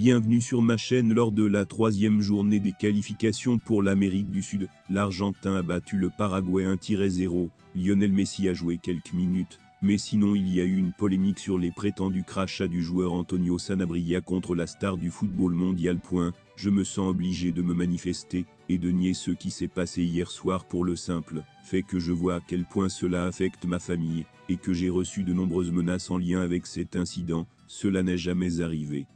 Bienvenue sur ma chaîne. Lors de la 3e journée des qualifications pour l'Amérique du Sud, l'Argentin a battu le Paraguay 1-0. Lionel Messi a joué quelques minutes, mais sinon il y a eu une polémique sur les prétendus crachats du joueur Antonio Sanabria contre la star du football mondial. Je me sens obligé de me manifester et de nier ce qui s'est passé hier soir pour le simple fait que je vois à quel point cela affecte ma famille et que j'ai reçu de nombreuses menaces en lien avec cet incident. Cela n'est jamais arrivé.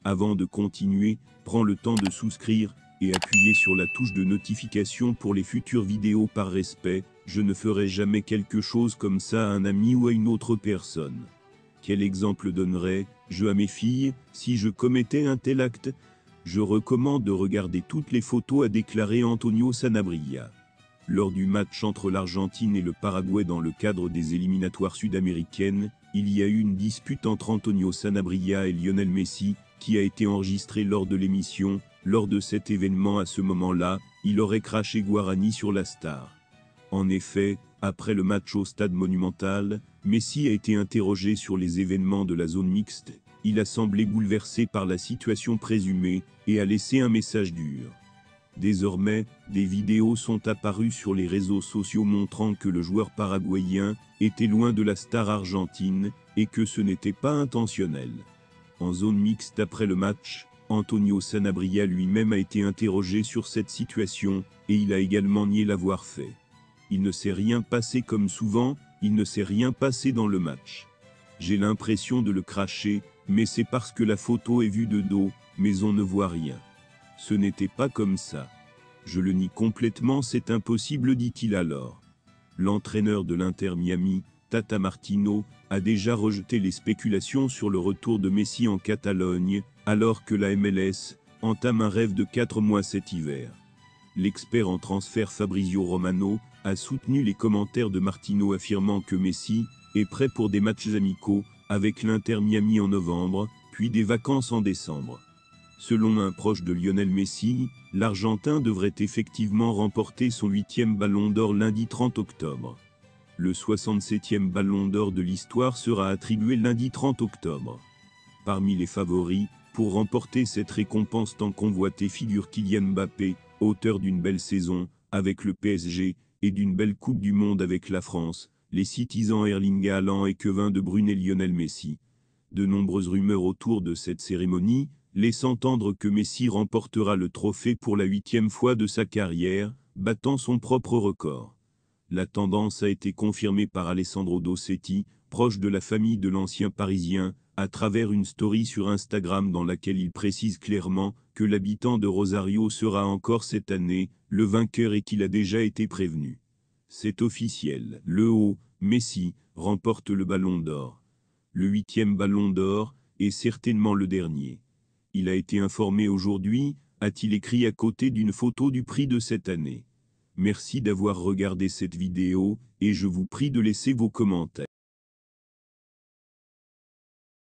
Avant de continuer, prends le temps de souscrire et appuyer sur la touche de notification pour les futures vidéos. Par respect, je ne ferai jamais quelque chose comme ça à un ami ou à une autre personne. Quel exemple donnerais-je à mes filles si je commettais un tel acte? Je recommande de regarder toutes les photos, a déclaré Antonio Sanabria. Lors du match entre l'Argentine et le Paraguay dans le cadre des éliminatoires sud-américaines, il y a eu une dispute entre Antonio Sanabria et Lionel Messi, qui a été enregistrée lors de l'émission. Lors de cet événement, à ce moment-là, il aurait craché Guarani sur la star. En effet, après le match au stade Monumental, Messi a été interrogé sur les événements de la zone mixte. Il a semblé bouleversé par la situation présumée et a laissé un message dur. Désormais, des vidéos sont apparues sur les réseaux sociaux montrant que le joueur paraguayen était loin de la star argentine et que ce n'était pas intentionnel. En zone mixte après le match, Antonio Sanabria lui-même a été interrogé sur cette situation et il a également nié l'avoir fait. Il ne s'est rien passé comme souvent, il ne s'est rien passé dans le match. J'ai l'impression de le cracher, mais c'est parce que la photo est vue de dos, mais on ne voit rien. Ce n'était pas comme ça. Je le nie complètement, c'est impossible, dit-il alors. L'entraîneur de l'Inter Miami, Tata Martino, a déjà rejeté les spéculations sur le retour de Messi en Catalogne, alors que la MLS entame un rêve de 4 mois cet hiver. L'expert en transfert Fabrizio Romano a soutenu les commentaires de Martino, affirmant que Messi est prêt pour des matchs amicaux avec l'Inter Miami en novembre, puis des vacances en décembre. Selon un proche de Lionel Messi, l'Argentin devrait effectivement remporter son 8e ballon d'or lundi 30 octobre. Le 67e ballon d'or de l'histoire sera attribué lundi 30 octobre. Parmi les favoris, pour remporter cette récompense tant convoitée, figure Kylian Mbappé, auteur d'une belle saison avec le PSG et d'une belle Coupe du Monde avec la France, les Citizens Erling Haaland et Kevin De Bruyne et Lionel Messi. De nombreuses rumeurs autour de cette cérémonie laissent entendre que Messi remportera le trophée pour la 8e fois de sa carrière, battant son propre record. La tendance a été confirmée par Alessandro Dossetti, proche de la famille de l'ancien Parisien, à travers une story sur Instagram dans laquelle il précise clairement que l'habitant de Rosario sera encore cette année le vainqueur et qu'il a déjà été prévenu. C'est officiel, Messi remporte le ballon d'or. Le 8e ballon d'or est certainement le dernier. Il a été informé aujourd'hui, a-t-il écrit à côté d'une photo du prix de cette année. Merci d'avoir regardé cette vidéo, et je vous prie de laisser vos commentaires.